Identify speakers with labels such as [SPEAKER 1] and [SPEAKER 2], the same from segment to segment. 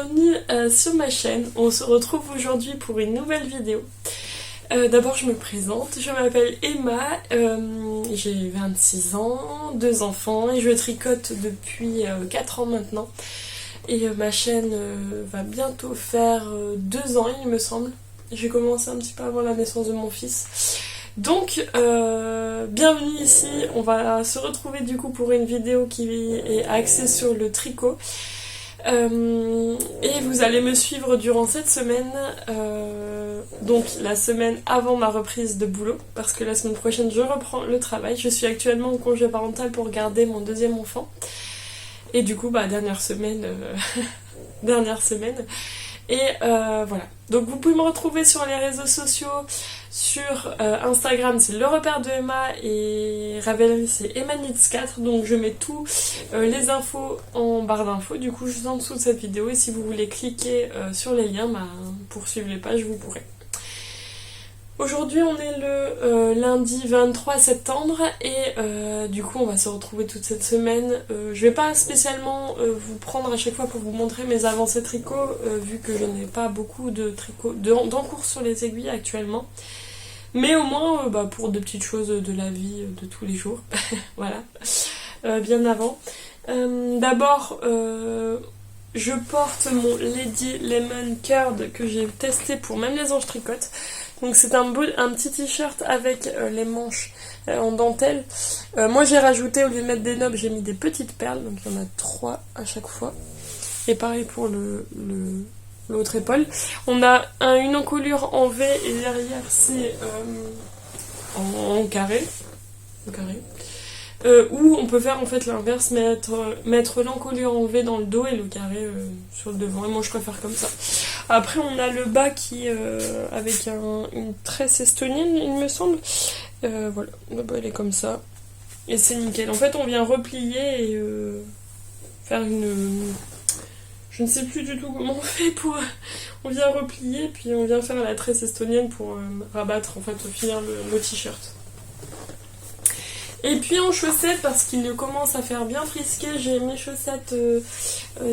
[SPEAKER 1] bienvenue sur ma chaîne. On se retrouve aujourd'hui pour une nouvelle vidéo. D'abord je me présente, je m'appelle Emma, j'ai 26 ans, 2 enfants et je tricote depuis 4 ans maintenant. Et ma chaîne va bientôt faire 2 ans il me semble. J'ai commencé un petit peu avant la naissance de mon fils. Donc bienvenue ici, on va se retrouver du coup pour une vidéo qui est axée sur le tricot. Et vous allez me suivre durant cette semaine, donc la semaine avant ma reprise de boulot, parce que la semaine prochaine je reprends le travail. Je suis actuellement en congé parental pour garder mon 2e enfant. Et du coup, dernière semaine. Dernière semaine. Et voilà. Donc vous pouvez me retrouver sur les réseaux sociaux, sur Instagram c'est le repère de Emma et Ravelry c'est Emma4. Donc je mets tous les infos en barre d'infos du coup juste en dessous de cette vidéo. Et si vous voulez cliquer sur les liens pour suivre les pages vous pourrez. Aujourd'hui on est le lundi 23 septembre et du coup on va se retrouver toute cette semaine. Je vais pas spécialement vous prendre à chaque fois pour vous montrer mes avancées tricot vu que je n'ai pas beaucoup de tricot d'encours sur les aiguilles actuellement. Mais au moins pour des petites choses de la vie de tous les jours. Voilà. Bien avant. D'abord je porte mon Lady Lemon Curd que j'ai testé pour même les anges tricote. Donc c'est un petit t-shirt avec les manches en dentelle. Moi j'ai rajouté, au lieu de mettre des nobs, j'ai mis des petites perles. Donc il y en a 3 à chaque fois. Et pareil pour l'autre épaule. On a une encolure en V et derrière c'est en carré. Ou on peut faire en fait l'inverse, mettre l'encolure en V dans le dos et le carré sur le devant. Et moi je préfère comme ça. Après on a le bas qui avec une tresse estonienne il me semble. Voilà, le bas il est comme ça. Et c'est nickel. En fait on vient replier et faire une... Je ne sais plus du tout comment on fait pour... On vient replier puis on vient faire la tresse estonienne pour rabattre en fait finir le t-shirt. Et puis en chaussettes, parce qu'il commence à faire bien frisqué, j'ai mes chaussettes,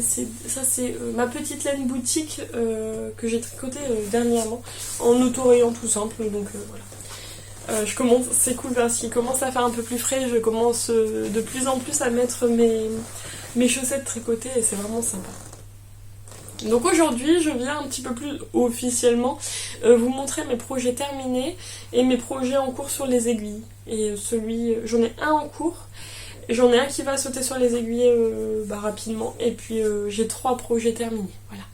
[SPEAKER 1] c'est ma petite laine boutique que j'ai tricotée dernièrement, en autorayant tout simple, donc voilà. C'est cool parce qu'il commence à faire un peu plus frais, je commence de plus en plus à mettre mes chaussettes tricotées et c'est vraiment sympa. Donc aujourd'hui, je viens un petit peu plus officiellement vous montrer mes projets terminés et mes projets en cours sur les aiguilles. Et j'en ai un en cours, j'en ai un qui va sauter sur les aiguilles rapidement, et puis j'ai 3 projets terminés. Voilà.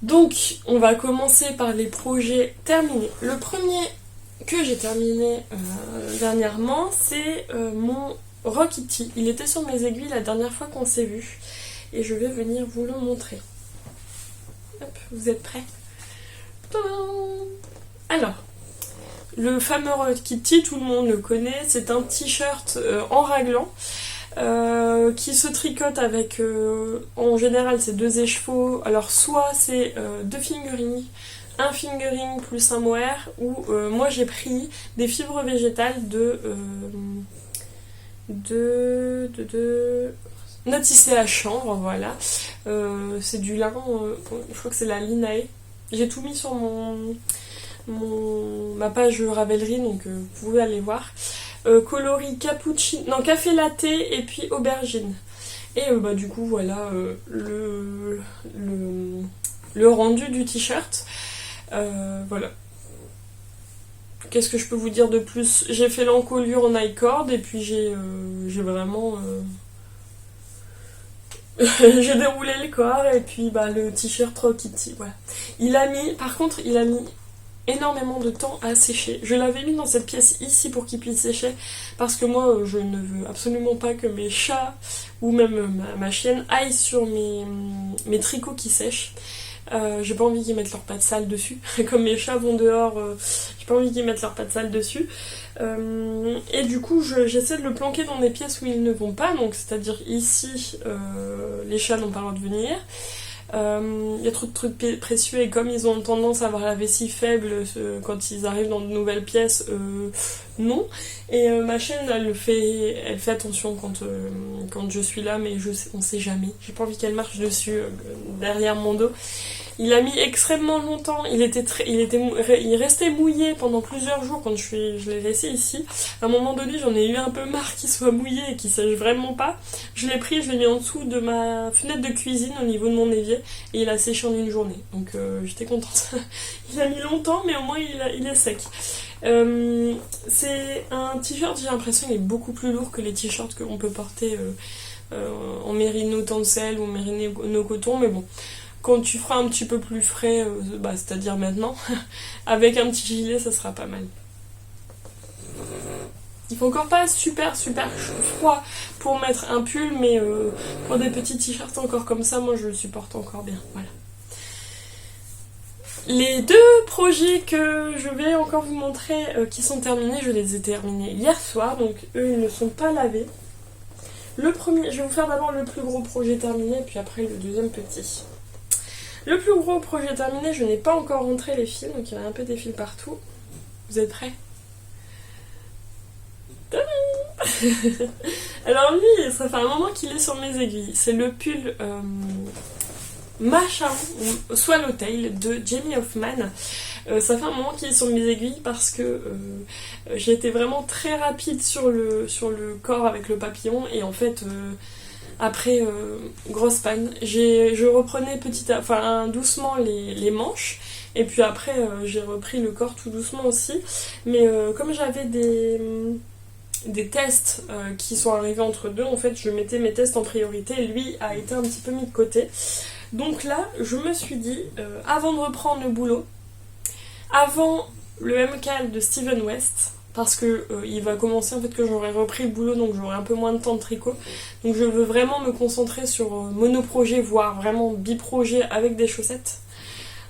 [SPEAKER 1] Donc, on va commencer par les projets terminés. Le premier que j'ai terminé dernièrement, c'est mon Rockity. Il était sur mes aiguilles la dernière fois qu'on s'est vu. Et je vais venir vous le montrer. Hop, vous êtes prêts? Alors, le fameux Rockity, tout le monde le connaît, c'est un t-shirt en raglan qui se tricote avec, en général, c'est 2 écheveaux. Alors, soit c'est 2 fingering, un fingering plus un mohair, ou moi j'ai pris des fibres végétales de Notissé à chanvre, voilà. C'est du lin, je crois que c'est la Linae. J'ai tout mis sur ma page Ravelry, donc vous pouvez aller voir. Coloris café latte et puis aubergine. Et du coup, voilà le rendu du t-shirt. Voilà. Qu'est-ce que je peux vous dire de plus? J'ai fait l'encolure en I-cord et puis j'ai vraiment... j'ai déroulé le corps et puis le t-shirt Rockity, voilà. Par contre, il a mis énormément de temps à sécher. Je l'avais mis dans cette pièce ici pour qu'il puisse sécher parce que moi, je ne veux absolument pas que mes chats ou même ma chienne aillent sur mes tricots qui sèchent. J'ai pas envie qu'ils mettent leurs pattes sales dessus. Comme mes chats vont dehors, j'ai pas envie qu'ils mettent leurs pattes sales dessus. Et du coup, j'essaie de le planquer dans des pièces où ils ne vont pas. Donc, c'est-à-dire ici, les chats n'ont pas le droit de venir. Il y a trop de trucs précieux et comme ils ont tendance à avoir la vessie faible quand ils arrivent dans de nouvelles pièces, non. Et ma chaîne, elle fait attention quand je suis là, mais on sait jamais. J'ai pas envie qu'elle marche dessus derrière mon dos. Il a mis extrêmement longtemps, il restait mouillé pendant plusieurs jours quand je l'ai laissé ici. À un moment donné, j'en ai eu un peu marre qu'il soit mouillé et qu'il sèche vraiment pas. Je l'ai pris, je l'ai mis en dessous de ma fenêtre de cuisine au niveau de mon évier et il a séché en une journée. Donc j'étais contente. Il a mis longtemps, mais au moins il est sec. C'est un t-shirt, j'ai l'impression qu'il est beaucoup plus lourd que les t-shirts qu'on peut porter en mérino tencel ou mérino coton, mais bon. Quand tu feras un petit peu plus frais, c'est-à-dire maintenant, avec un petit gilet, ça sera pas mal. Il faut encore pas super froid pour mettre un pull, mais pour des petits t-shirts encore comme ça, moi je le supporte encore bien. Voilà. Les 2 projets que je vais encore vous montrer qui sont terminés, je les ai terminés hier soir, donc eux ils ne sont pas lavés. Le premier, je vais vous faire d'abord le plus gros projet terminé, puis après le deuxième petit. Le plus gros projet terminé, je n'ai pas encore rentré les fils, donc il y en a un peu des fils partout. Vous êtes prêts? Alors lui, ça fait un moment qu'il est sur mes aiguilles. C'est le pull Machin, ou Swallowtail de Jamie Hoffman. Ça fait un moment qu'il est sur mes aiguilles parce que j'ai été vraiment très rapide sur le corps avec le papillon et en fait... Après, grosse panne. Je reprenais doucement les manches. Et puis après, j'ai repris le corps tout doucement aussi. Mais comme j'avais des tests qui sont arrivés entre deux, en fait, je mettais mes tests en priorité. Et lui a été un petit peu mis de côté. Donc là, je me suis dit, avant de reprendre le boulot, avant le MCAL de Steven West... parce que il va commencer en fait que j'aurai repris le boulot donc j'aurai un peu moins de temps de tricot, donc je veux vraiment me concentrer sur monoprojet voire vraiment biprojet avec des chaussettes,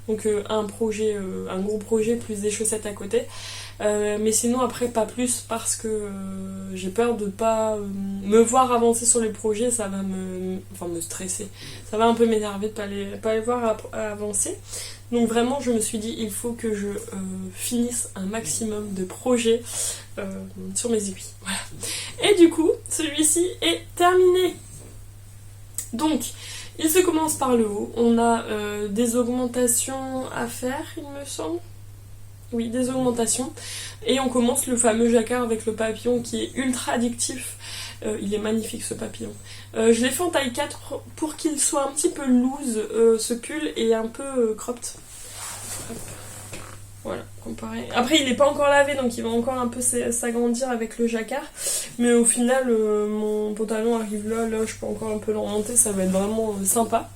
[SPEAKER 1] donc un gros projet plus des chaussettes à côté, mais sinon après pas plus parce que j'ai peur de pas me voir avancer sur les projets, ça va me stresser, ça va un peu m'énerver de pas les voir avancer. Donc vraiment, je me suis dit, il faut que je finisse un maximum de projets sur mes aiguilles. Voilà. Et du coup, celui-ci est terminé. Donc, il se commence par le haut. On a des augmentations à faire, il me semble. Oui, des augmentations. Et on commence le fameux jacquard avec le papillon qui est ultra addictif. Il est magnifique ce papillon. Je l'ai fait en taille 4 pour qu'il soit un petit peu loose, ce pull, et un peu cropped. Voilà, comparé. Après, il n'est pas encore lavé, donc il va encore un peu s'agrandir avec le jacquard. Mais au final, mon pantalon arrive là, je peux encore un peu l'orienter, ça va être vraiment sympa.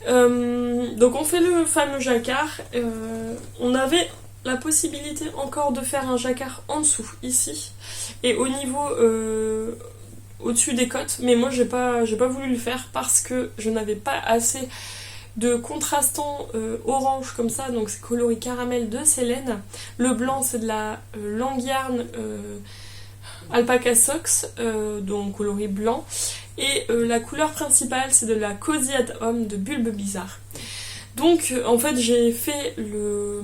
[SPEAKER 1] Donc on fait le fameux jacquard. On avait la possibilité encore de faire un jacquard en dessous, ici. Et au niveau... au-dessus des côtes, mais moi j'ai pas voulu le faire parce que je n'avais pas assez de contrastant orange comme ça, donc c'est coloris caramel de Célène. Le blanc c'est de la Langyarn Alpaca Socks, donc coloris blanc, et la couleur principale c'est de la Cozy at Home de Bulbe Bizarre. Donc en fait j'ai fait le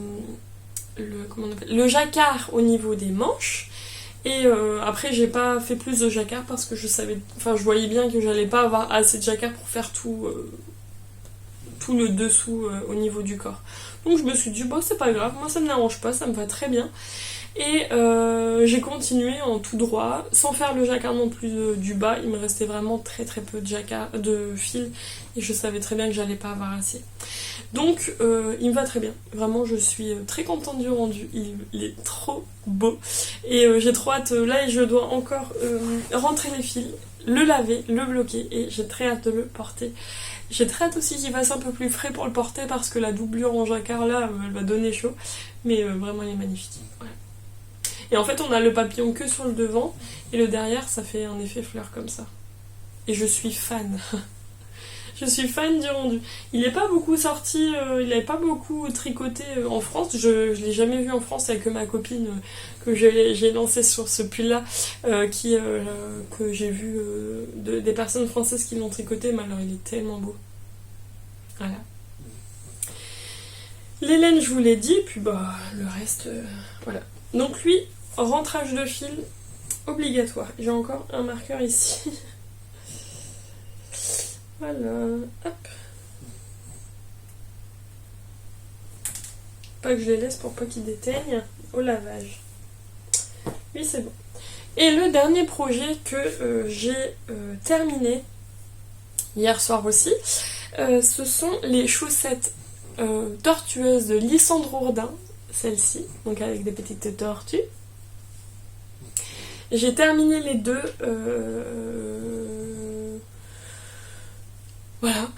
[SPEAKER 1] jacquard au niveau des manches. Et après j'ai pas fait plus de jacquard parce que je voyais bien que j'allais pas avoir assez de jacquard pour faire tout le dessous au niveau du corps. Donc je me suis dit bon c'est pas grave, moi ça me dérange pas, ça me va très bien. Et j'ai continué en tout droit, sans faire le jacquard non plus du bas, il me restait vraiment très peu de fil et je savais très bien que j'allais pas avoir assez. Donc il me va très bien, vraiment je suis très contente du rendu, il est trop beau et j'ai trop hâte, là je dois encore rentrer les fils, le laver, le bloquer et j'ai très hâte de le porter. J'ai très hâte aussi qu'il fasse un peu plus frais pour le porter parce que la doublure en jacquard là elle va donner chaud, mais vraiment il est magnifique. Voilà. Et en fait on a le papillon que sur le devant et le derrière ça fait un effet fleur comme ça. Et je suis fan. Je suis fan du rendu. Il n'est pas beaucoup sorti, il n'avait pas beaucoup tricoté en France. Je ne l'ai jamais vu en France avec ma copine que j'ai lancé sur ce pull-là, que j'ai vu des personnes françaises qui l'ont tricoté, mais alors il est tellement beau. Voilà. Les laines, je vous l'ai dit, puis bah le reste, voilà. Donc lui, rentrage de fil obligatoire. J'ai encore un marqueur ici. Voilà, hop. Pas que je les laisse pour pas qu'ils déteignent. Au lavage. Oui, c'est bon. Et le dernier projet que j'ai terminé hier soir aussi, ce sont les chaussettes tortueuses de Lysandre Ourdin, celle-ci, donc avec des petites tortues. J'ai terminé les deux. Voilà.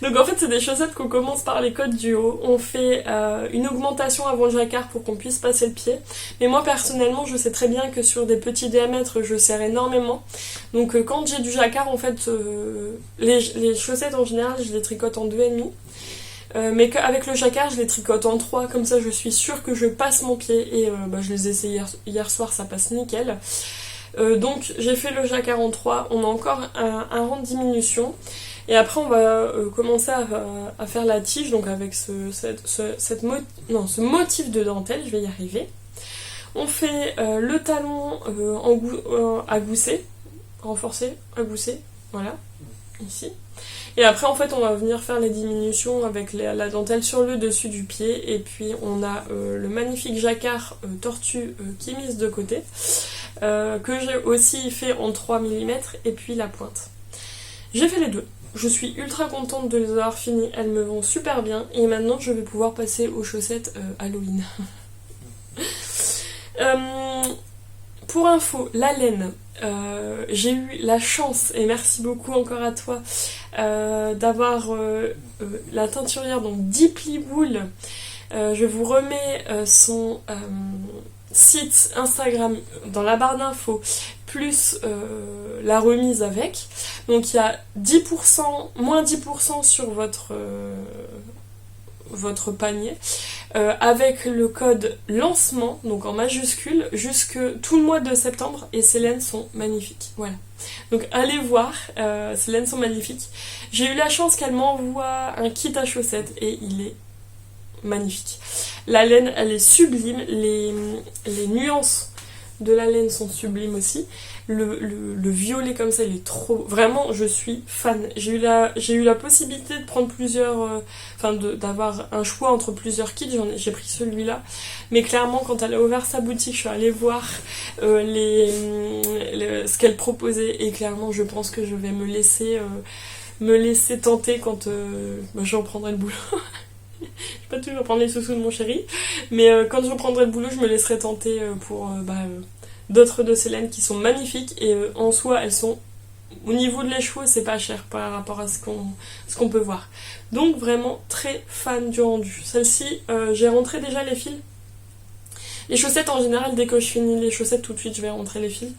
[SPEAKER 1] Donc en fait c'est des chaussettes qu'on commence par les côtes du haut, on fait une augmentation avant le jacquard pour qu'on puisse passer le pied, mais moi personnellement je sais très bien que sur des petits diamètres je serre énormément, donc quand j'ai du jacquard en fait les chaussettes en général je les tricote en 2,5, mais qu'avec le jacquard je les tricote en 3, comme ça je suis sûre que je passe mon pied, et je les ai essayés hier soir, ça passe nickel. Donc j'ai fait le jacquard en 3, on a encore un rang de diminution. Et après on va commencer à faire la tige, donc avec ce motif de dentelle, je vais y arriver. On fait le talon à gousset, renforcé, à gousset, voilà, ici. Et après en fait on va venir faire les diminutions avec la dentelle sur le dessus du pied, et puis on a le magnifique jacquard tortue qui est mise de côté, que j'ai aussi fait en 3 mm, et puis la pointe. J'ai fait les deux. Je suis ultra contente de les avoir finies, elles me vont super bien, et maintenant je vais pouvoir passer aux chaussettes Halloween. Pour info, la laine, j'ai eu la chance, et merci beaucoup encore à toi, d'avoir la teinturière, donc Deep Wool. Je vous remets son site Instagram dans la barre d'infos, plus la remise avec. Donc il y a 10%, moins 10% sur votre panier, avec le code lancement, donc en majuscule, jusque tout le mois de septembre, et ces laines sont magnifiques. Voilà. Donc allez voir, ces laines sont magnifiques. J'ai eu la chance qu'elle m'envoie un kit à chaussettes, et il est magnifique. La laine, elle est sublime, les nuances de la laine sont sublimes aussi. Le violet comme ça, il est trop... Vraiment, je suis fan. J'ai eu la possibilité de prendre plusieurs... d'avoir un choix entre plusieurs kits. J'ai pris celui-là. Mais clairement, quand elle a ouvert sa boutique, je suis allée voir ce qu'elle proposait. Et clairement, je pense que je vais me laisser tenter quand j'en prendrai le boulot. Je vais pas toujours prendre les sous-sous de mon chéri. Mais quand je reprendrai le boulot, je me laisserai tenter pour... d'autres de ces laines qui sont magnifiques, et en soi elles sont au niveau de l'écheveau, c'est pas cher par rapport à ce qu'on peut voir. Donc vraiment très fan du rendu. Celle-ci, j'ai rentré déjà les fils. Les chaussettes en général, dès que je finis les chaussettes, tout de suite je vais rentrer les fils,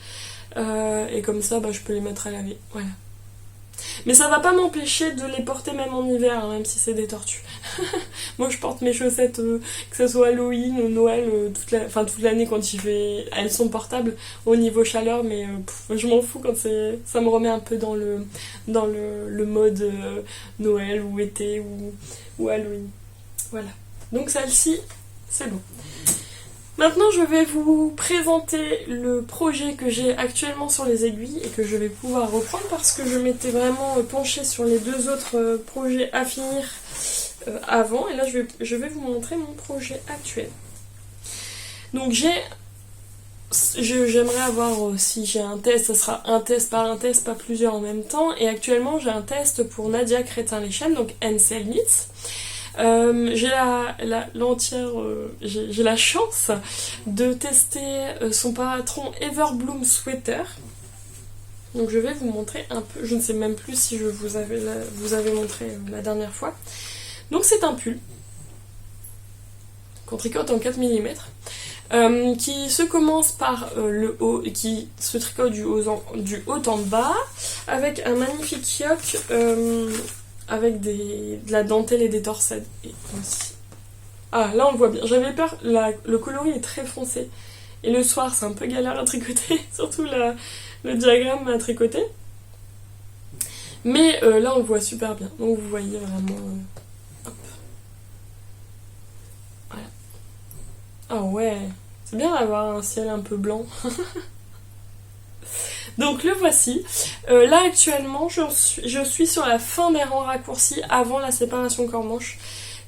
[SPEAKER 1] et comme ça je peux les mettre à laver. Voilà. Mais ça va pas m'empêcher de les porter même en hiver, hein, même si c'est des tortues. Moi je porte mes chaussettes, que ce soit Halloween ou Noël, toute l'année quand il fait... Elles sont portables au niveau chaleur, mais je m'en fous quand ça me remet un peu dans le mode Noël ou été ou Halloween. Voilà. Donc celle-ci, c'est bon. Maintenant, je vais vous présenter le projet que j'ai actuellement sur les aiguilles et que je vais pouvoir reprendre parce que je m'étais vraiment penchée sur les deux autres projets à finir avant. Et là, je vais vous montrer mon projet actuel. Donc, j'aimerais avoir, si j'ai un test, ça sera un test, pas plusieurs en même temps. Et actuellement, j'ai un test pour Nadia Crétin-Leschaine, donc NCL Knits. J'ai j'ai la chance de tester son patron Everbloom Sweater. Donc je vais vous montrer un peu, je ne sais même plus si je vous avais montré la dernière fois. Donc c'est un pull qu'on tricote en 4 mm, qui se commence par le haut et qui se tricote du haut en bas, avec un magnifique yoke avec de la dentelle et des torsades. Et aussi. Ah, là on le voit bien. J'avais peur, le coloris est très foncé. Et le soir, c'est un peu galère à tricoter, surtout le diagramme à tricoter. Mais là on le voit super bien, donc vous voyez vraiment... hop. Voilà. Ah ouais, c'est bien d'avoir un ciel un peu blanc. Donc le voici. Là actuellement je suis sur la fin des rangs raccourcis avant la séparation corps-manche.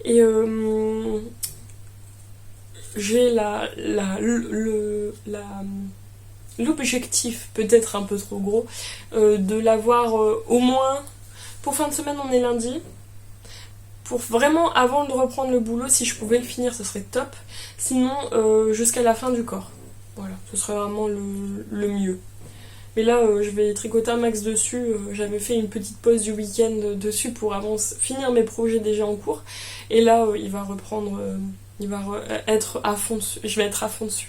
[SPEAKER 1] Et j'ai l'objectif, peut-être un peu trop gros, de l'avoir au moins... Pour fin de semaine on est lundi. Pour vraiment, avant de reprendre le boulot, si je pouvais le finir, ce serait top. Sinon, jusqu'à la fin du corps. Voilà, ce serait vraiment le mieux. Mais là, je vais tricoter un max dessus. J'avais fait une petite pause du week-end dessus pour finir mes projets déjà en cours. Et là, il va reprendre... être à fond dessus. Je vais être à fond dessus.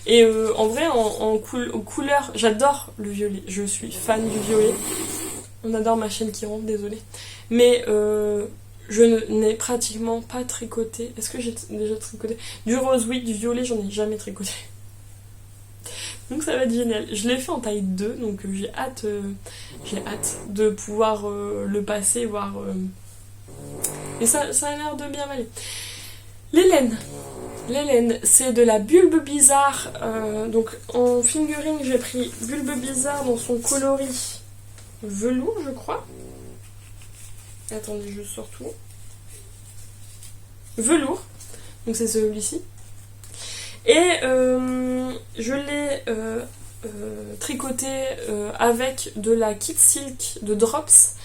[SPEAKER 1] Et en vrai, en couleur, j'adore le violet. Je suis fan du violet. On adore ma chaîne qui rentre, désolée. Mais... je n'ai pratiquement pas tricoté. Est-ce que j'ai déjà tricoté? Du rose, oui, du violet, j'en ai jamais tricoté. Donc ça va être génial. Je l'ai fait en taille 2, donc j'ai hâte de pouvoir le passer, voir... Et ça a l'air de bien aller. L'Hélène, c'est de la Bulbe Bizarre. Donc en fingering, j'ai pris Bulbe Bizarre dans son coloris velours, je crois. Attendez, je sors tout. Velours. Donc c'est celui-ci. Et je l'ai tricoté avec de la Kit Silk de Drops.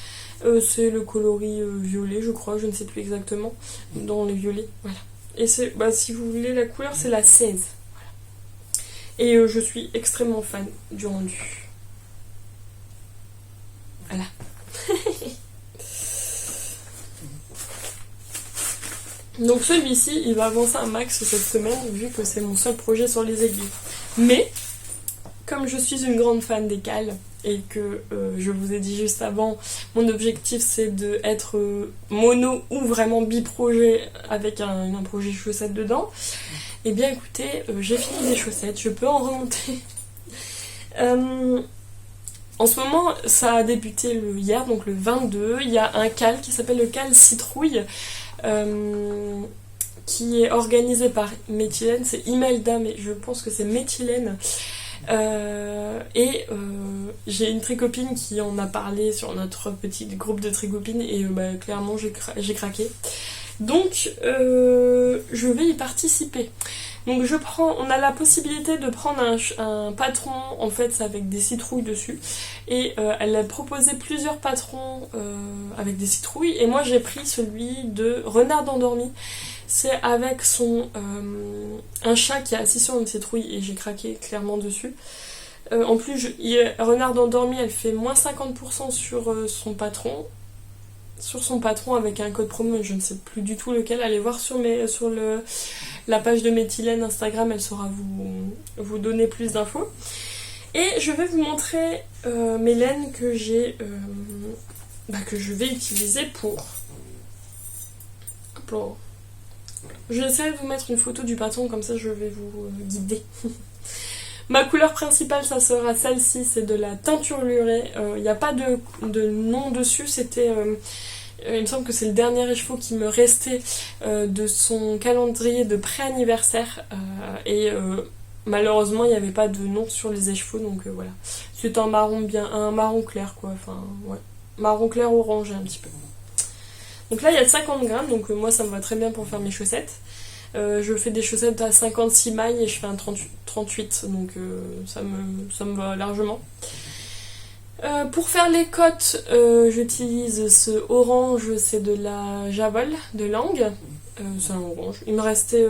[SPEAKER 1] C'est le coloris violet, je crois, je ne sais plus exactement. Dans les violets, voilà. Et c'est, si vous voulez la couleur, c'est la 16. Voilà. Et je suis extrêmement fan du rendu. Voilà. Donc celui-ci, il va avancer un max cette semaine, vu que c'est mon seul projet sur les aiguilles. Mais, comme je suis une grande fan des cales, et que je vous ai dit juste avant, mon objectif c'est d'être mono ou vraiment bi-projet avec un projet chaussettes dedans, et bien écoutez, j'ai fini des chaussettes, je peux en remonter. En ce moment, ça a débuté hier, donc le 22, il y a un cal qui s'appelle le cal citrouille, qui est organisé par Méthylène, c'est Imelda, mais je pense que c'est Méthylène. J'ai une tricopine qui en a parlé sur notre petit groupe de tricopines et clairement j'ai craqué. Donc je vais y participer. Donc on a la possibilité de prendre un patron, en fait c'est avec des citrouilles dessus, et elle a proposé plusieurs patrons avec des citrouilles, et moi j'ai pris celui de Renard endormi. C'est avec un chat qui est assis sur une citrouille, et j'ai craqué clairement dessus. En plus, Renard endormi, elle fait moins 50% sur son patron. Sur son patron avec un code promo, je ne sais plus du tout lequel. Allez voir sur la page de Méthylène Instagram, elle saura vous donner plus d'infos. Et je vais vous montrer mes laines que je vais utiliser pour... Je vais essayer de vous mettre une photo du patron, comme ça je vais vous guider. Ma couleur principale, ça sera celle-ci, c'est de la teinture lurée. Il n'y a pas de nom dessus, il me semble que c'est le dernier écheveau qui me restait de son calendrier de pré-anniversaire. Malheureusement, il n'y avait pas de nom sur les écheveaux, donc voilà. C'est un marron clair, quoi. Enfin, ouais. Marron clair orangé un petit peu. Donc là, il y a 50 grammes, donc moi, ça me va très bien pour faire mes chaussettes. Je fais des chaussettes à 56 mailles et je fais un 38, donc ça me va largement. Pour faire les cottes, j'utilise ce orange, c'est de la Javol de Langue. C'est un orange. Il me restait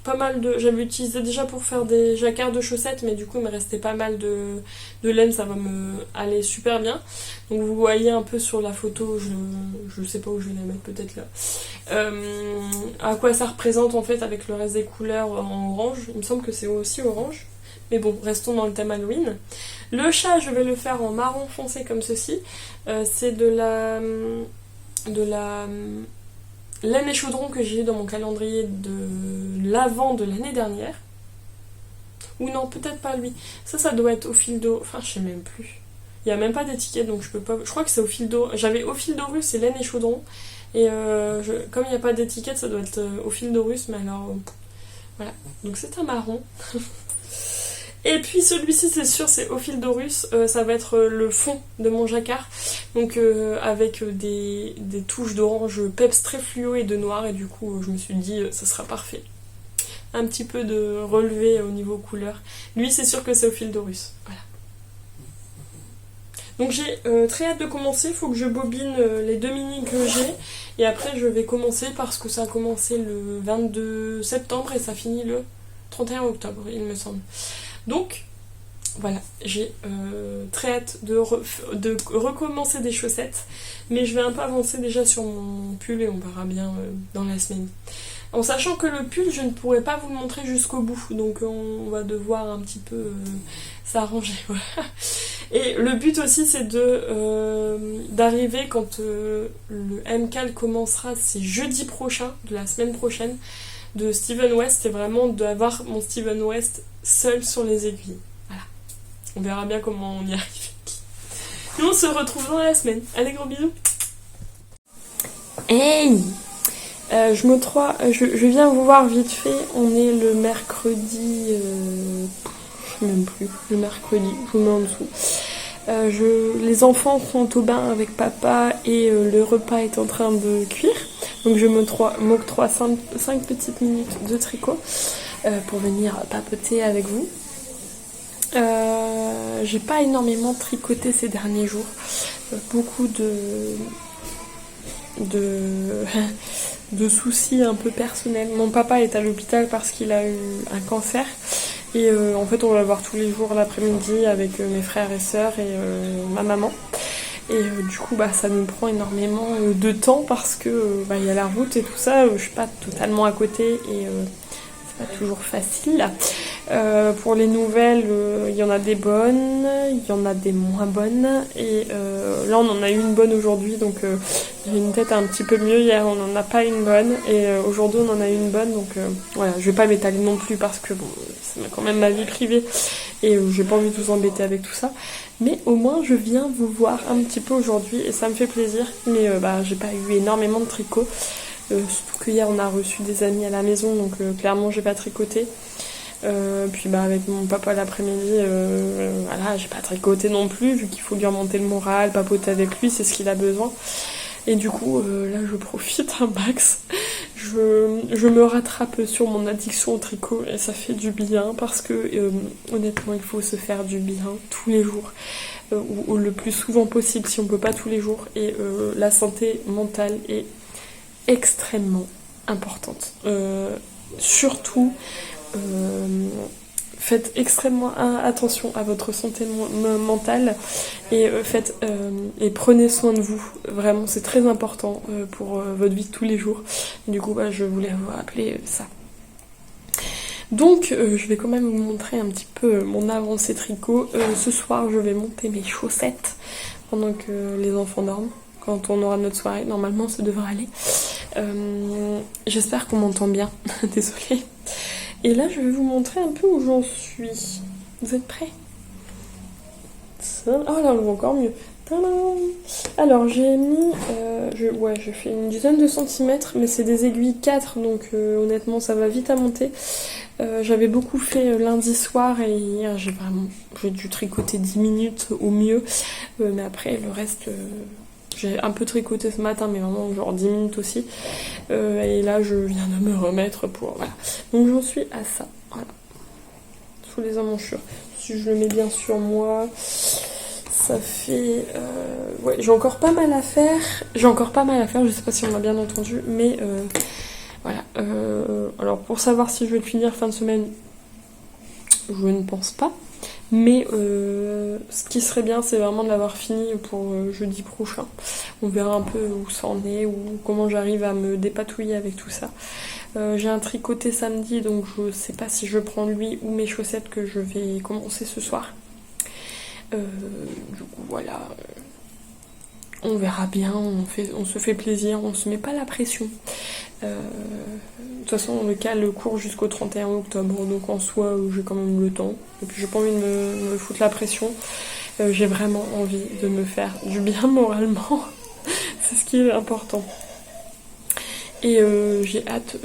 [SPEAKER 1] pas mal de... J'avais utilisé déjà pour faire des jacquards de chaussettes, mais du coup il me restait pas mal de laine, ça va me aller super bien. Donc vous voyez un peu sur la photo, je sais pas où je vais la mettre, peut-être là. À quoi ça représente en fait avec le reste des couleurs en orange. Il me semble que c'est aussi orange. Mais bon, restons dans le thème Halloween. Le chat, je vais le faire en marron foncé comme ceci. C'est de la laine et chaudron que j'ai eu dans mon calendrier de l'avant de l'année dernière. Ou non, peut-être pas lui. Ça doit être au fil d'eau. Enfin, je sais même plus. Il n'y a même pas d'étiquette, donc je peux pas. Je crois que c'est au fil d'eau. J'avais au fil d'Horus et laine et chaudron. Et comme il n'y a pas d'étiquette, ça doit être au fil d'Horus, mais alors. Voilà. Donc c'est un marron. Et puis celui-ci, c'est sûr, c'est au fil d'Horus. Ça va être le fond de mon jacquard. Donc avec des touches d'orange peps très fluo et de noir. Et du coup, je me suis dit, ça sera parfait. Un petit peu de relevé au niveau couleur. Lui, c'est sûr que c'est au fil d'Horus. Voilà. Donc j'ai très hâte de commencer. Il faut que je bobine les 2 mini que j'ai. Et après, je vais commencer parce que ça a commencé le 22 septembre et ça finit le 31 octobre, il me semble. Donc, voilà, j'ai très hâte de recommencer des chaussettes, mais je vais un peu avancer déjà sur mon pull et on verra bien dans la semaine. En sachant que le pull, je ne pourrai pas vous le montrer jusqu'au bout, donc on va devoir un petit peu s'arranger. Voilà. Et le but aussi, c'est d'arriver quand le MCAL commencera, c'est jeudi prochain, de la semaine prochaine, de Steven West, c'est vraiment d'avoir mon Steven West seul sur les aiguilles. Voilà. On verra bien comment on y arrive. Nous, on se retrouve dans la semaine. Allez, gros bisous. Hey, je viens vous voir vite fait. On est le mercredi... je sais même plus. Le mercredi, je vous mets en dessous. Les enfants sont au bain avec papa et le repas est en train de cuire. Donc je m'octroie 5 petites minutes de tricot pour venir papoter avec vous. J'ai pas énormément tricoté ces derniers jours. Beaucoup de soucis un peu personnels. Mon papa est à l'hôpital parce qu'il a eu un cancer. Et en fait on va le voir tous les jours l'après-midi avec mes frères et sœurs et ma maman. Et du coup ça nous prend énormément de temps parce que il y a la route et tout ça, je suis pas totalement à côté et c'est pas toujours facile. Pour les nouvelles, il y en a des bonnes, il y en a des moins bonnes et là on en a eu une bonne aujourd'hui donc j'ai une tête un petit peu mieux. Hier on n'en a pas une bonne et aujourd'hui on en a eu une bonne donc voilà, je vais pas m'étaler non plus parce que bon, c'est quand même ma vie privée et j'ai pas envie de vous embêter avec tout ça. Mais au moins je viens vous voir un petit peu aujourd'hui et ça me fait plaisir. Mais j'ai pas eu énormément de tricot. Surtout que hier on a reçu des amis à la maison donc clairement j'ai pas tricoté. Puis avec mon papa l'après-midi, voilà, j'ai pas tricoté non plus vu qu'il faut lui remonter le moral, papoter avec lui, c'est ce qu'il a besoin. Et du coup là je profite un max. Je me rattrape sur mon addiction au tricot et ça fait du bien parce que honnêtement il faut se faire du bien tous les jours ou le plus souvent possible si on peut pas tous les jours et la santé mentale est extrêmement importante. Surtout faites extrêmement attention à votre santé mentale et et prenez soin de vous. Vraiment, c'est très important pour votre vie de tous les jours. Du coup, je voulais vous rappeler ça. Donc, je vais quand même vous montrer un petit peu mon avancée tricot. Ce soir, je vais monter mes chaussettes pendant que les enfants dorment. Quand on aura notre soirée, normalement, ça devrait aller. J'espère qu'on m'entend bien. Désolée. Et là, je vais vous montrer un peu où j'en suis. Vous êtes prêts ? Oh là, on voit encore mieux. Tadam ! Alors, j'ai mis... j'ai fait une dizaine de centimètres, mais c'est des aiguilles 4, donc honnêtement, ça va vite à monter. J'avais beaucoup fait lundi soir et hier, j'ai dû tricoter 10 minutes au mieux. Mais après, le reste... j'ai un peu tricoté ce matin, mais vraiment genre 10 minutes aussi. Et là, je viens de me remettre pour... Voilà. Donc j'en suis à ça. Voilà. Sous les emmanchures. Si je le mets bien sur moi, ça fait... ouais, j'ai encore pas mal à faire. Je sais pas si on m'a bien entendu, mais... voilà. Alors pour savoir si je vais le finir fin de semaine, je ne pense pas. Mais ce qui serait bien, c'est vraiment de l'avoir fini pour jeudi prochain. On verra un peu où ça en est, ou comment j'arrive à me dépatouiller avec tout ça. J'ai un tricoté samedi, donc je sais pas si je prends lui ou mes chaussettes que je vais commencer ce soir. Du coup, voilà. On verra bien, on se fait plaisir, on se met pas la pression. De toute façon, le CAL court jusqu'au 31 octobre, donc en soi, j'ai quand même le temps. Et puis j'ai pas envie de me foutre la pression. J'ai vraiment envie de me faire du bien moralement. C'est ce qui est important. Et j'ai hâte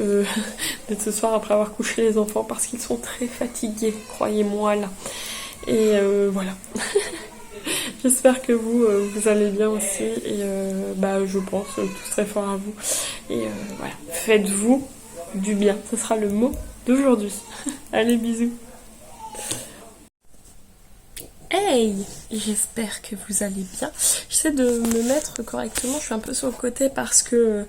[SPEAKER 1] d'être ce soir après avoir couché les enfants parce qu'ils sont très fatigués, croyez-moi là. Et voilà. J'espère que vous allez bien aussi. Et je pense tous très fort à vous. Et voilà, faites-vous du bien. Ce sera le mot d'aujourd'hui. Allez, bisous. Hey, j'espère que vous allez bien. J'essaie de me mettre correctement, je suis un peu sur le côté parce que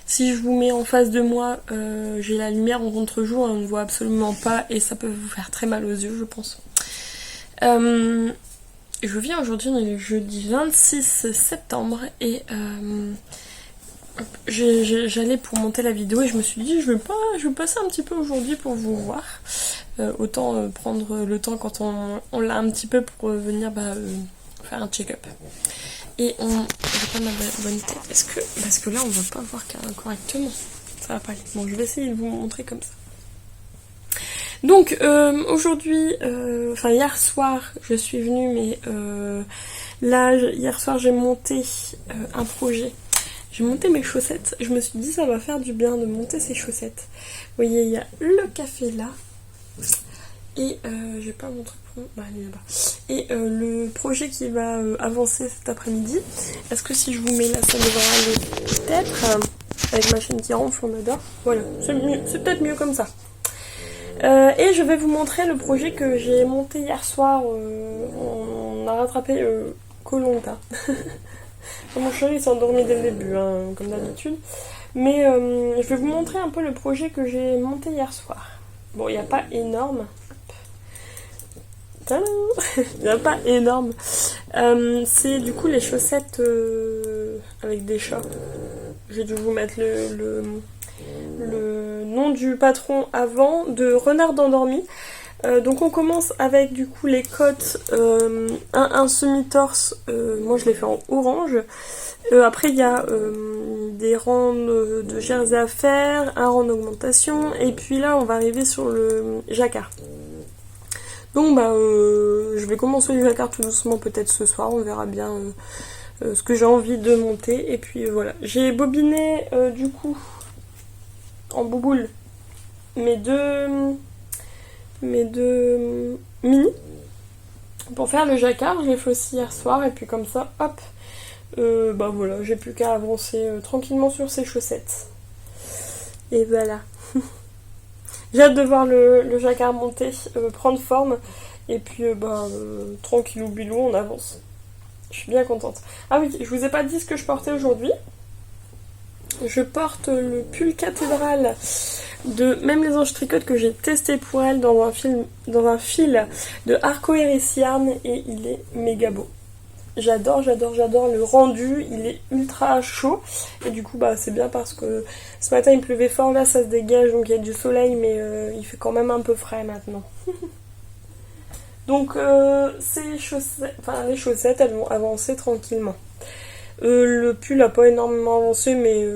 [SPEAKER 1] si je vous mets en face de moi, j'ai la lumière en contre-jour, on ne voit absolument pas et ça peut vous faire très mal aux yeux, je pense. Je viens aujourd'hui, on est le jeudi 26 septembre et j'allais pour monter la vidéo et je me suis dit je vais passer un petit peu aujourd'hui pour vous voir. Autant prendre le temps quand on l'a un petit peu pour venir faire un check-up. Et j'ai pas ma bonne tête. Parce que là on va pas voir correctement. Ça va pas aller. Bon, je vais essayer de vous montrer comme ça. Donc aujourd'hui, hier soir je suis venue, mais là hier soir j'ai monté un projet. J'ai monté mes chaussettes. Je me suis dit ça va faire du bien de monter ces chaussettes. Vous voyez, il y a le café là. Et j'ai pas montré pour... il est là-bas. Et le projet qui va avancer cet après-midi. Est-ce que si je vous mets là, ça devrait aller peut-être avec ma chaîne qui ronfle, on adore. Voilà, c'est peut-être mieux comme ça. Et je vais vous montrer le projet que j'ai monté hier soir. On a rattrapé Koh-Lanta. Mon chéri s'est endormi dès le début, hein, comme d'habitude. Mais je vais vous montrer un peu le projet que j'ai monté hier soir. Bon, il n'y a pas énorme. Il n'y a pas énorme. C'est du coup les chaussettes avec des chats. J'ai dû vous mettre le nom du patron avant, de Renard endormi. Donc on commence avec du coup les côtes, un semi-torse, moi je l'ai fait en orange. Après il y a des rangs de jersey à faire, un rang d'augmentation, et puis là on va arriver sur le jacquard. Donc je vais commencer le jacquard tout doucement peut-être ce soir, on verra bien ce que j'ai envie de monter. Et puis voilà, j'ai bobiné du coup en bouboule mes deux mini pour faire le jacquard. Je l'ai fait aussi hier soir et puis comme ça hop voilà, j'ai plus qu'à avancer tranquillement sur ces chaussettes. Et voilà. J'ai hâte de voir le jacquard monter, prendre forme. Et puis tranquillou bilou, on avance. Je suis bien contente. Ah oui, je vous ai pas dit ce que je portais aujourd'hui. Je porte le pull cathédrale de Même les Anges Tricotent que j'ai testé pour elle dans un fil de Arcoiris Yarn et il est méga beau. J'adore le rendu, il est ultra chaud et du coup c'est bien parce que ce matin il pleuvait fort, là ça se dégage donc il y a du soleil mais il fait quand même un peu frais maintenant. Donc les chaussettes elles vont avancer tranquillement. Le pull n'a pas énormément avancé mais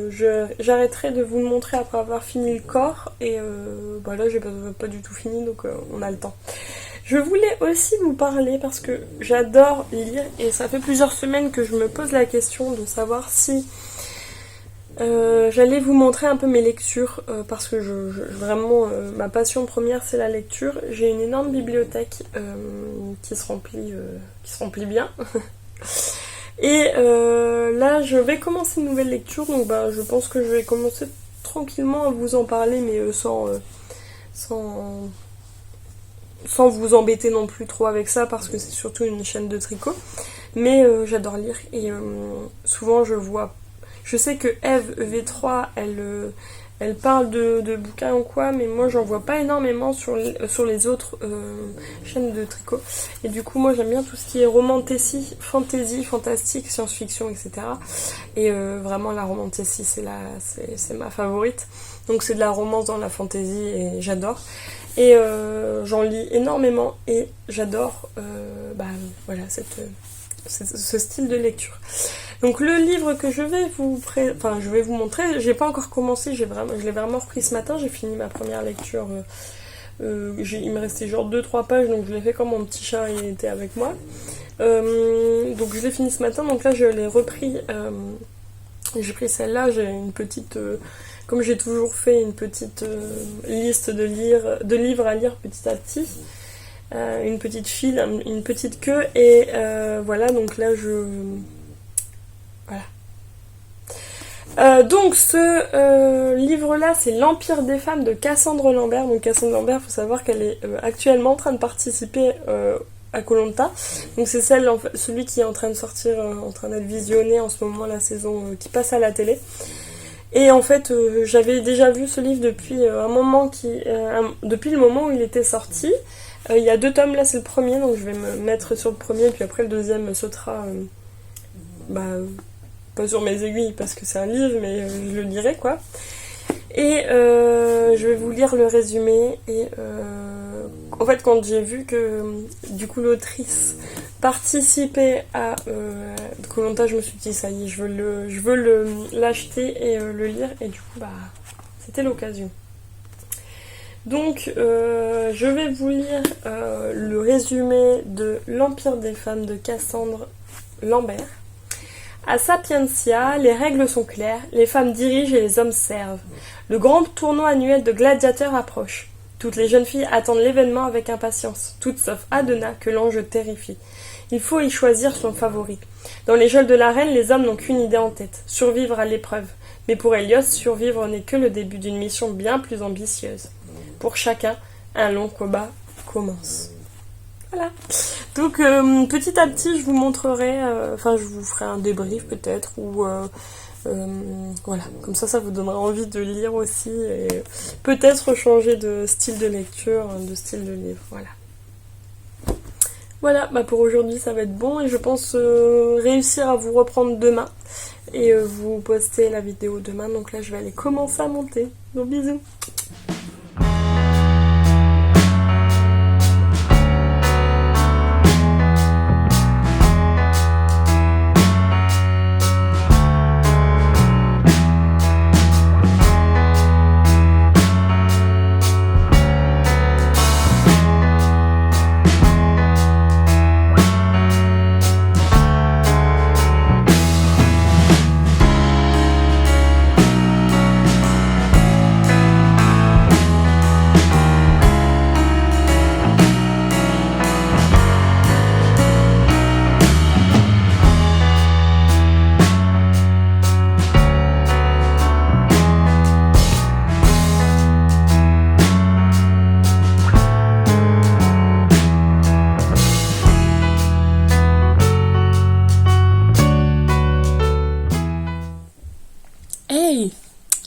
[SPEAKER 1] j'arrêterai de vous le montrer après avoir fini le corps et là j'ai pas du tout fini donc on a le temps. Je voulais aussi vous parler parce que j'adore lire et ça fait plusieurs semaines que je me pose la question de savoir si j'allais vous montrer un peu mes lectures parce que vraiment ma passion première c'est la lecture. J'ai une énorme bibliothèque qui se remplit bien. Et là je vais commencer une nouvelle lecture donc je pense que je vais commencer tranquillement à vous en parler mais sans vous embêter non plus trop avec ça parce que c'est surtout une chaîne de tricot. Mais j'adore lire et souvent je sais que Eve V3 elle parle de bouquins ou quoi, mais moi j'en vois pas énormément sur les autres chaînes de tricot. Et du coup moi j'aime bien tout ce qui est romantasy, fantasy, fantastique, science-fiction, etc. Et vraiment la romantasy c'est ma favorite. Donc c'est de la romance dans la fantasy et j'adore. Et j'en lis énormément et j'adore ce style de lecture. Donc le livre que je vais vous montrer, j'ai pas encore commencé, je l'ai vraiment repris ce matin, j'ai fini ma première lecture Il me restait genre 2-3 pages, donc je l'ai fait comme mon petit chat, il était avec moi. Donc je l'ai fini ce matin, donc là je l'ai repris. J'ai pris celle-là, j'ai une petite... comme j'ai toujours fait, une petite liste de livres à lire petit à petit. Une petite file, une petite queue, et voilà, donc là voilà. Donc ce livre-là, c'est L'Empire des femmes de Cassandre Lambert. Donc Cassandre Lambert, il faut savoir qu'elle est actuellement en train de participer à Koh-Lanta. Donc c'est celui qui est en train de sortir, en train d'être visionné en ce moment, la saison qui passe à la télé. Et en fait, j'avais déjà vu ce livre depuis un moment depuis le moment où il était sorti. Il y a 2 tomes, là c'est le premier, donc je vais me mettre sur le premier, puis après le deuxième sautera pas sur mes aiguilles parce que c'est un livre, mais je le lirai quoi. Et je vais vous lire le résumé. Et en fait, quand j'ai vu que du coup l'autrice participait à Koh-Lanta, je me suis dit ça y est, je veux l'acheter et le lire, et du coup c'était l'occasion. Donc je vais vous lire le résumé de L'Empire des femmes de Cassandre Lambert. À Sapientia, les règles sont claires, les femmes dirigent et les hommes servent. Le grand tournoi annuel de gladiateurs approche. Toutes les jeunes filles attendent l'événement avec impatience, toutes sauf Adena que l'enjeu terrifie. Il faut y choisir son favori. Dans les geôles de l'arène, les hommes n'ont qu'une idée en tête, survivre à l'épreuve. Mais pour Hélios, survivre n'est que le début d'une mission bien plus ambitieuse. Pour chacun, un long combat commence. Voilà. Donc petit à petit, je vous montrerai, je vous ferai un débrief peut-être, ou voilà, comme ça vous donnera envie de lire aussi, et peut-être changer de style de lecture, de style de livre, voilà. Voilà, pour aujourd'hui ça va être bon, et je pense réussir à vous reprendre demain, et vous poster la vidéo demain, donc là je vais aller commencer à monter. Donc bisous.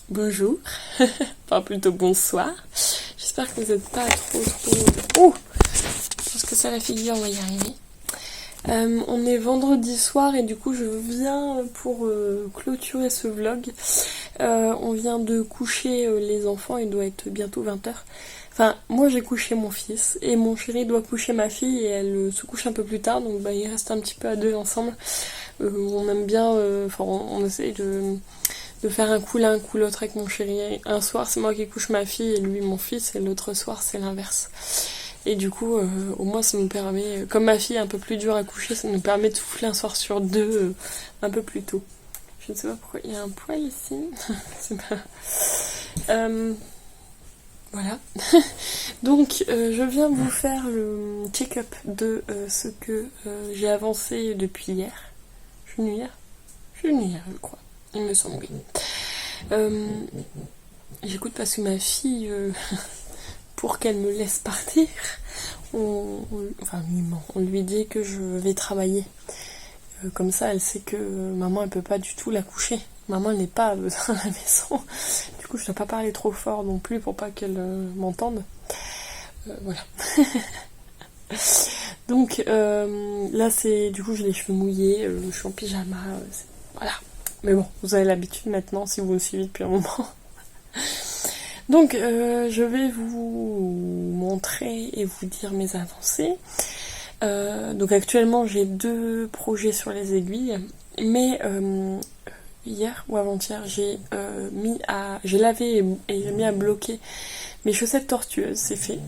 [SPEAKER 1] Bonjour, enfin plutôt bonsoir. J'espère que vous n'êtes pas trop... Oh, je pense que ça la figure, on va y arriver. On est vendredi soir et du coup je viens pour clôturer ce vlog. On vient de coucher les enfants, il doit être bientôt 20h. Enfin, moi j'ai couché mon fils et mon chéri doit coucher ma fille, et elle se couche un peu plus tard, donc il reste un petit peu à 2 ensemble. On aime bien, on essaye de faire un coup l'un, un coup l'autre avec mon chéri. Un soir c'est moi qui couche ma fille et lui mon fils, et l'autre soir c'est l'inverse. Et du coup au moins ça nous permet, comme ma fille est un peu plus dure à coucher, ça nous permet de souffler un soir sur 2 un peu plus tôt. Je ne sais pas pourquoi il y a un poil ici. C'est pas... Voilà. Donc je viens vous faire le check-up de ce que j'ai avancé depuis hier. Je suis venue hier, je crois. Il me semble, oui. J'écoute parce que ma fille, pour qu'elle me laisse partir, on lui dit que je vais travailler. Comme ça, elle sait que maman, elle peut pas du tout la coucher. Maman, elle n'est pas dans la maison. Du coup, je dois pas parler trop fort non plus pour pas qu'elle m'entende. Voilà. Donc, là, c'est... Du coup, j'ai les cheveux mouillés, je suis en pyjama, voilà. Mais bon, vous avez l'habitude maintenant si vous me suivez depuis un moment. Donc, je vais vous montrer et vous dire mes avancées. Donc actuellement, j'ai 2 projets sur les aiguilles, mais hier ou avant-hier, j'ai lavé et j'ai mis à bloquer mes chaussettes tortueuses, c'est fait.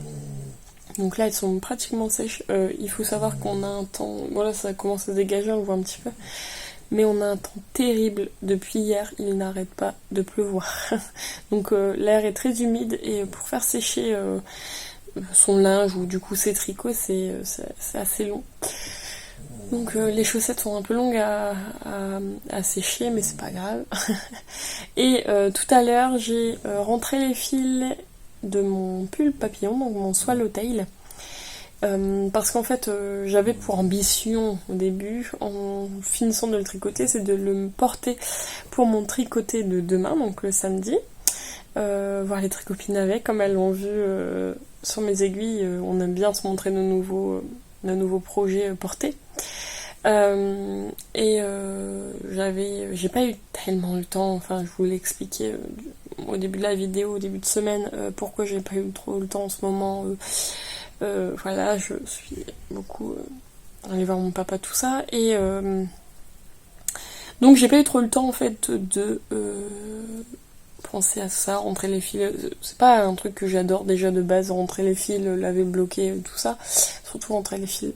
[SPEAKER 1] Donc là elles sont pratiquement sèches. Il faut savoir qu'on a un temps, voilà, ça commence à se dégager, on le voit un petit peu. Mais on a un temps terrible depuis hier, il n'arrête pas de pleuvoir. Donc l'air est très humide et pour faire sécher son linge ou du coup ses tricots, c'est assez long. Donc les chaussettes sont un peu longues à sécher, mais c'est pas grave. Et tout à l'heure, j'ai rentré les fils de mon pull papillon, donc mon swallowtail. Parce qu'en fait, j'avais pour ambition au début, en finissant de le tricoter, c'est de le porter pour mon tricoté de demain, donc le samedi. Voir les tricopines avec, comme elles l'ont vu sur mes aiguilles, on aime bien se montrer nos nouveaux projets portés. J'ai pas eu tellement le temps, enfin je vous l'ai expliqué au début de la vidéo, au début de semaine, pourquoi j'ai pas eu trop le temps en ce moment. Voilà, je suis beaucoup allée voir mon papa, tout ça, et donc j'ai pas eu trop le temps en fait de penser à ça, rentrer les fils. C'est pas un truc que j'adore déjà de base, rentrer les fils, laver, bloquer, tout ça, surtout rentrer les fils.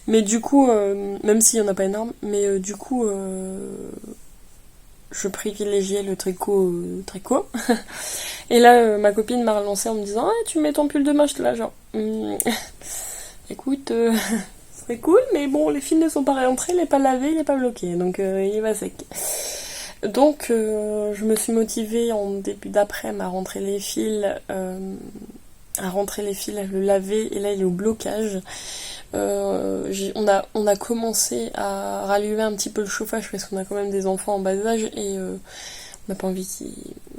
[SPEAKER 1] Mais du coup, même s'il y en a pas énorme, mais du coup, je privilégiais le tricot. Et là, ma copine m'a relancé en me disant: ah, tu mets ton pull demain. J'étais là genre, écoute, ce serait cool, mais bon, les fils ne sont pas rentrés, il n'est pas lavé, il n'est pas bloqué, donc il va sec. Donc je me suis motivée en début d'après-midi à rentrer les fils, à le laver, et là il est au blocage. On a commencé à rallumer un petit peu le chauffage parce qu'on a quand même des enfants en bas âge et on n'a pas envie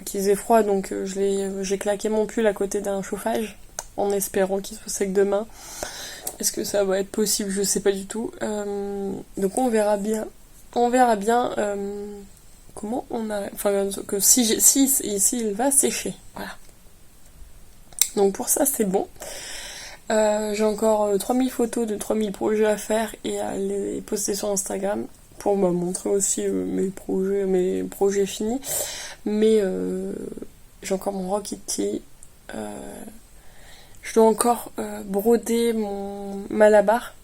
[SPEAKER 1] qu'ils aient froid, donc j'ai claqué mon pull à côté d'un chauffage en espérant qu'il soit sec demain. Est-ce que ça va être possible? Je sais pas du tout. Donc on verra bien. Comment on a... Enfin, que s'il va sécher. Voilà. Donc pour ça, c'est bon. J'ai encore 3000 photos de 3000 projets à faire et à les poster sur Instagram pour me montrer aussi mes projets finis. Mais j'ai encore mon Rocket Tee. Je dois encore broder mon Malabar.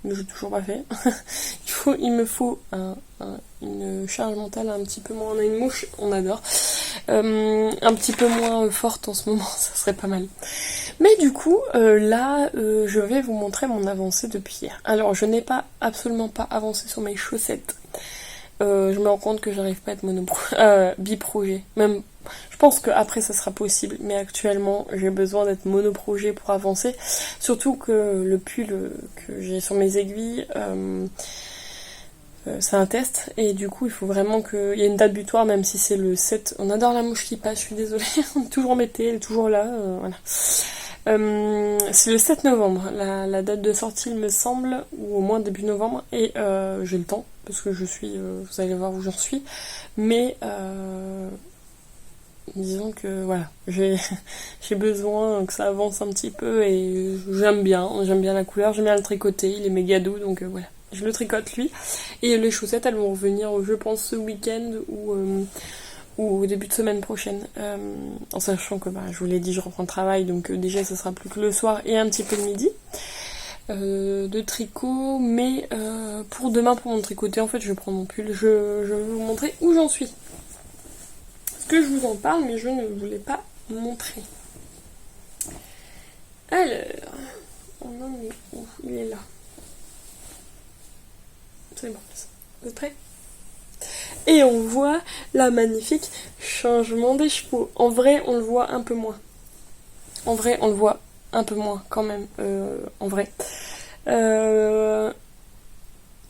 [SPEAKER 1] Mais je l'ai toujours pas fait. Il me faut une charge mentale un petit peu moins. On a une mouche, on adore. Un petit peu moins forte en ce moment, ça serait pas mal. Mais du coup, là, je vais vous montrer mon avancée depuis hier. Alors, je n'ai absolument pas avancé sur mes chaussettes. Je me rends compte que j'arrive pas à être biprojet. Même, je pense qu'après ça sera possible, mais actuellement j'ai besoin d'être monoprojet pour avancer. Surtout que le pull que j'ai sur mes aiguilles, c'est un test, et du coup il faut vraiment qu'il y ait une date butoir, même si c'est le 7. On adore la mouche qui passe, je suis désolée, on est toujours embêté, elle est toujours là, voilà. C'est le 7 novembre, la date de sortie il me semble, ou au moins début novembre, et j'ai le temps, parce que vous allez voir où j'en suis, mais disons que voilà, j'ai besoin que ça avance un petit peu, et j'aime bien la couleur, j'aime bien le tricoter, il est méga doux, donc voilà, je le tricote lui, et les chaussettes elles vont revenir je pense ce week-end ou au début de semaine prochaine, en sachant que je vous l'ai dit, je reprends le travail, donc déjà ça sera plus que le soir et un petit peu le midi de tricot, mais pour demain, pour mon tricoté, en fait je vais prendre mon pull, je vais vous montrer où j'en suis, parce que je vous en parle mais je ne vous l'ai pas montré. Alors, on en est où? Il est là, c'est bon, vous êtes prêts? Et on voit la magnifique changement des chevaux. En vrai, on le voit un peu moins. Quand même, en vrai.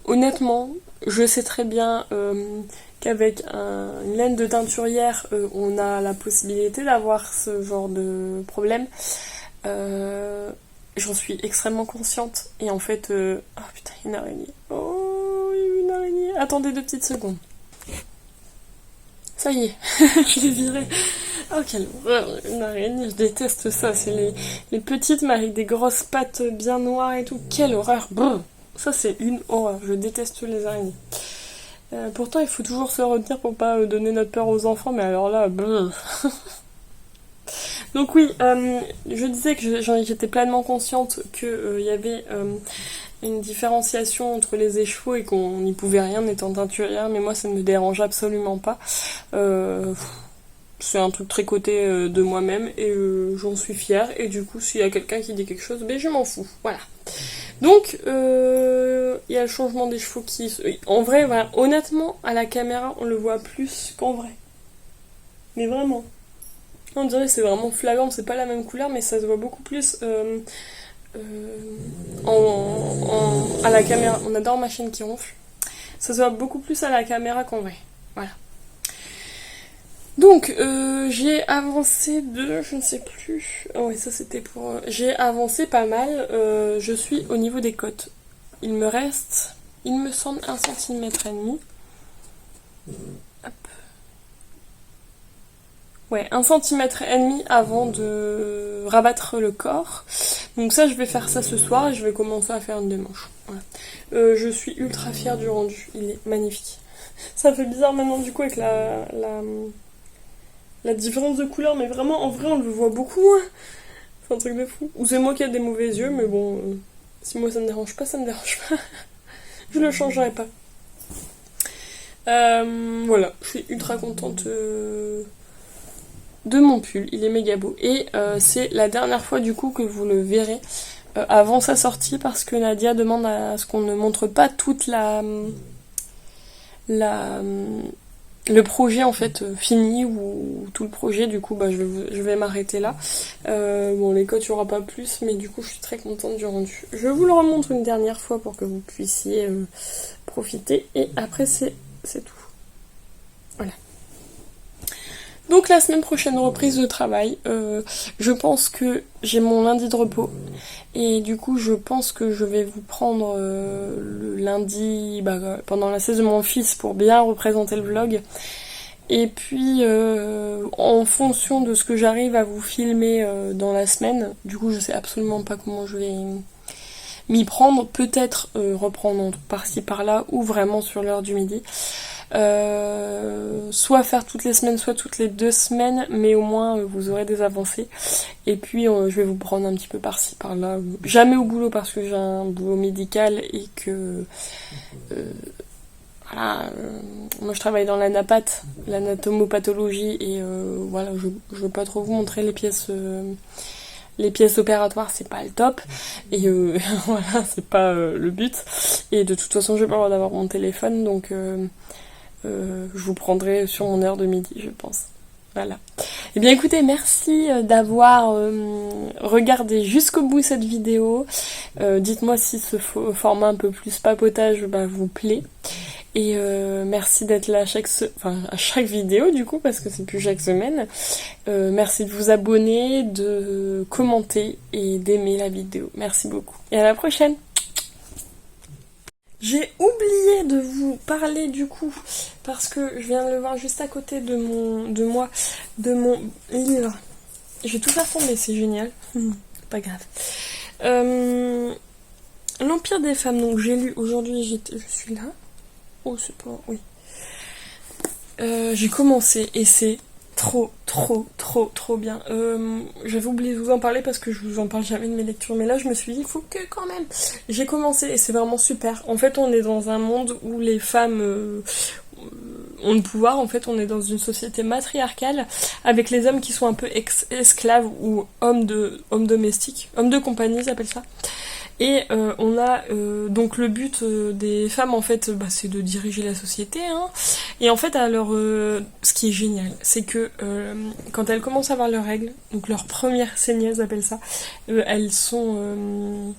[SPEAKER 1] Honnêtement, je sais très bien qu'avec une laine de teinturière, on a la possibilité d'avoir ce genre de problème. J'en suis extrêmement consciente. Et en fait... Oh putain, une araignée. Oh, il y a eu une araignée. Attendez 2 petites secondes. Ça y est, je l'ai virée. Oh, quelle horreur, une araignée, je déteste ça. C'est les petites, mais avec des grosses pattes bien noires et tout. Quelle horreur. Brr. Ça, c'est une horreur. Je déteste les araignées. Pourtant, il faut toujours se retenir pour pas donner notre peur aux enfants, mais alors là, brrr. Donc oui, je disais que j'étais pleinement consciente qu'il y avait une différenciation entre les échevaux et qu'on n'y pouvait rien étant teinturière, mais moi ça ne me dérange absolument pas. C'est un truc très coté de moi-même et j'en suis fière. Et du coup, s'il y a quelqu'un qui dit quelque chose, ben je m'en fous. Voilà. Donc, il y a le changement des chevaux qui... En vrai, voilà, honnêtement, à la caméra, on le voit plus qu'en vrai. Mais vraiment. On dirait que c'est vraiment flagrant, c'est pas la même couleur, mais ça se voit beaucoup plus à la caméra. On adore ma chaîne qui ronfle. Ça se voit beaucoup plus à la caméra qu'en vrai. Voilà. Donc, j'ai avancé de... Je ne sais plus... Oh oui, ça c'était pour... J'ai avancé pas mal. Je suis au niveau des côtes. Il me reste, il me semble, 1,5 cm. Hop. Ouais, 1,5 cm avant de rabattre le corps. Donc ça, je vais faire ça ce soir et je vais commencer à faire une démanche. Voilà. Je suis ultra fière du rendu. Il est magnifique. Ça fait bizarre maintenant du coup avec la différence de couleur, mais vraiment, en vrai, on le voit beaucoup moins. C'est un truc de fou. Ou c'est moi qui ai des mauvais yeux, mais bon, si moi ça me dérange pas, ça me dérange pas. Je le changerai pas. Voilà, je suis ultra contente de mon pull. Il est méga beau. Et c'est la dernière fois du coup que vous le verrez avant sa sortie, parce que Nadia demande à ce qu'on ne montre pas toute le projet en fait fini, ou tout le projet. Du coup je vais m'arrêter là. Bon, les cotes il n'y aura pas plus, mais du coup je suis très contente du rendu. Je vous le remontre une dernière fois pour que vous puissiez profiter, et après c'est tout. Voilà. Donc la semaine prochaine, reprise de travail. Je pense que j'ai mon lundi de repos. Et du coup, je pense que je vais vous prendre le lundi pendant la cesse de mon fils pour bien représenter le vlog. Et puis, en fonction de ce que j'arrive à vous filmer dans la semaine, du coup, je sais absolument pas comment je vais m'y prendre. Peut-être reprendre par-ci par-là, ou vraiment sur l'heure du midi. Soit faire toutes les semaines, soit toutes les 2 semaines, mais au moins vous aurez des avancées. Et puis je vais vous prendre un petit peu par-ci par-là, jamais au boulot parce que j'ai un boulot médical et que voilà, moi je travaille dans l'anatomopathologie, et voilà, je veux pas trop vous montrer les pièces opératoires, c'est pas le top, et voilà, c'est pas le but, et de toute façon j'ai pas le droit d'avoir mon téléphone, donc je vous prendrai sur mon heure de midi, je pense. Voilà. Eh bien écoutez, merci d'avoir regardé jusqu'au bout cette vidéo. Dites-moi si ce format un peu plus papotage vous plaît. Et merci d'être là à chaque vidéo du coup, parce que c'est plus chaque semaine. Merci de vous abonner, de commenter et d'aimer la vidéo. Merci beaucoup. Et à la prochaine. J'ai oublié de vous parler du coup, parce que je viens de le voir juste à côté de mon livre. Je vais tout faire tomber, c'est génial. Pas grave. L'Empire des femmes, donc j'ai lu aujourd'hui, je suis là. Oh, c'est pas... Oui. J'ai commencé et c'est trop bien. J'avais oublié de vous en parler parce que je vous en parle jamais de mes lectures, mais là je me suis dit il faut que quand même. J'ai commencé et c'est vraiment super. En fait, on est dans un monde où les femmes ont le pouvoir. En fait, on est dans une société matriarcale avec les hommes qui sont un peu esclaves ou hommes domestiques, hommes de compagnie, ils appellent ça. Et on a donc le but des femmes en fait, c'est de diriger la société, hein. Et en fait, alors ce qui est génial, c'est que quand elles commencent à avoir leurs règles, donc leur première saignée, elles appellent ça, elles sont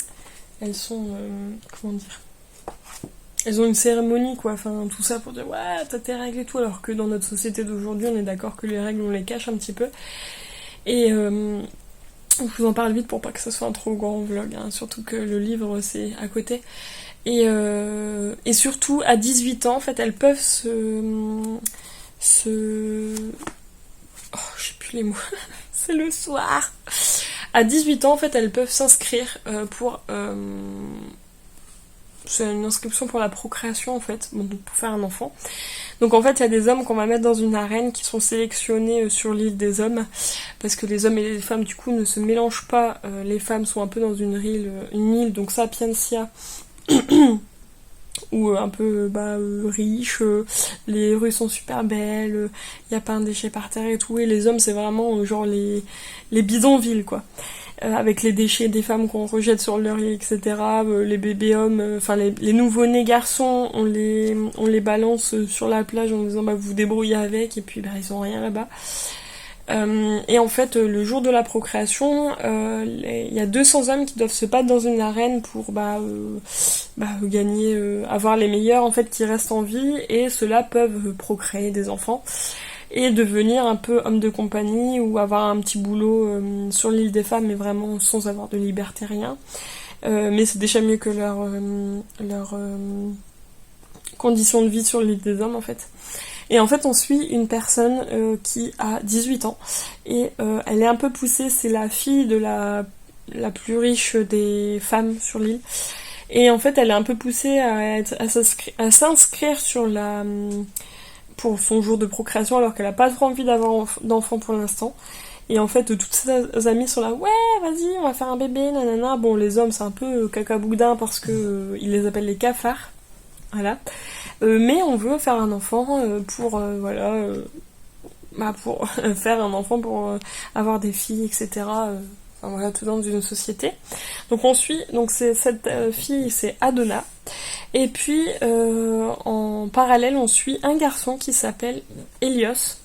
[SPEAKER 1] comment dire, elles ont une cérémonie quoi, enfin tout ça pour dire ouais t'as tes règles et tout, alors que dans notre société d'aujourd'hui on est d'accord que les règles on les cache un petit peu. Et je vous en parle vite pour pas que ce soit un trop grand vlog, hein, surtout que le livre c'est à côté. Et surtout à 18 ans en fait elles peuvent oh j'ai plus les mots, c'est le soir. À 18 ans en fait elles peuvent s'inscrire pour c'est une inscription pour la procréation en fait, bon, donc pour faire un enfant. Donc en fait il y a des hommes qu'on va mettre dans une arène qui sont sélectionnés sur l'île des hommes, parce que les hommes et les femmes du coup ne se mélangent pas, les femmes sont un peu dans une île donc Sapientia, ou un peu riche, les rues sont super belles, il n'y a pas un déchet par terre et tout, et les hommes c'est vraiment genre les bidonvilles quoi. Avec les déchets des femmes qu'on rejette sur leur lit, etc. Les bébés hommes, les nouveau-nés garçons, on les balance sur la plage en disant vous vous débrouillez avec, et puis ils ont rien là-bas. Et en fait, le jour de la procréation, il y a 200 hommes qui doivent se battre dans une arène pour gagner, avoir les meilleurs en fait qui restent en vie, et ceux-là peuvent procréer des enfants et devenir un peu homme de compagnie ou avoir un petit boulot sur l'île des femmes, mais vraiment sans avoir de liberté, rien. Mais c'est déjà mieux que leur condition de vie sur l'île des hommes en fait. Et en fait on suit une personne qui a 18 ans et elle est un peu poussée, c'est la fille de la plus riche des femmes sur l'île. Et en fait elle est un peu poussée à s'inscrire sur pour son jour de procréation alors qu'elle a pas trop envie d'avoir d'enfant pour l'instant. Et en fait, toutes ses amies sont là, ouais, vas-y, on va faire un bébé, nanana. Bon, les hommes, c'est un peu cacaboudin parce que ils les appellent les cafards. Voilà. Mais on veut faire un enfant pour faire un enfant pour avoir des filles, etc. Tout dans une société. Donc on suit, donc cette fille, c'est Adonna. Et puis en parallèle, on suit un garçon qui s'appelle Hélios.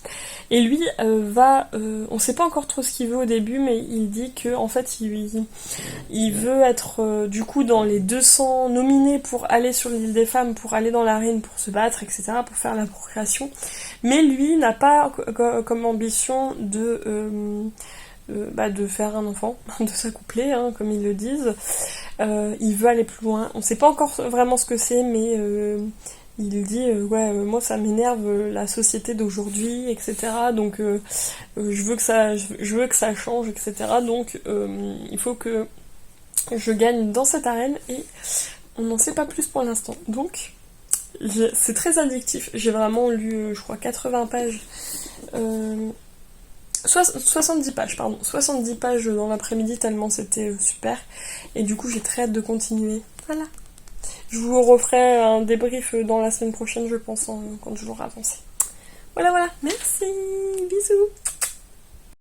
[SPEAKER 1] Et lui on sait pas encore trop ce qu'il veut au début, mais il dit que en fait il veut être du coup dans les 200 nominés pour aller sur l'île des femmes, pour aller dans l'arène, pour se battre, etc., pour faire la procréation. Mais lui n'a pas comme ambition de faire un enfant, de s'accoupler, hein, comme ils le disent. Il veut aller plus loin. On sait pas encore vraiment ce que c'est, mais il dit moi ça m'énerve la société d'aujourd'hui, etc. Donc je veux que ça change, etc. Donc il faut que je gagne dans cette arène, et on n'en sait pas plus pour l'instant. Donc c'est très addictif. J'ai vraiment lu, je crois, 80 pages. 70 pages, pardon. 70 pages dans l'après-midi, tellement c'était super. Et du coup, j'ai très hâte de continuer. Voilà. Je vous referai un débrief dans la semaine prochaine, je pense, quand je l'aurai avancé. Voilà. Merci. Bisous.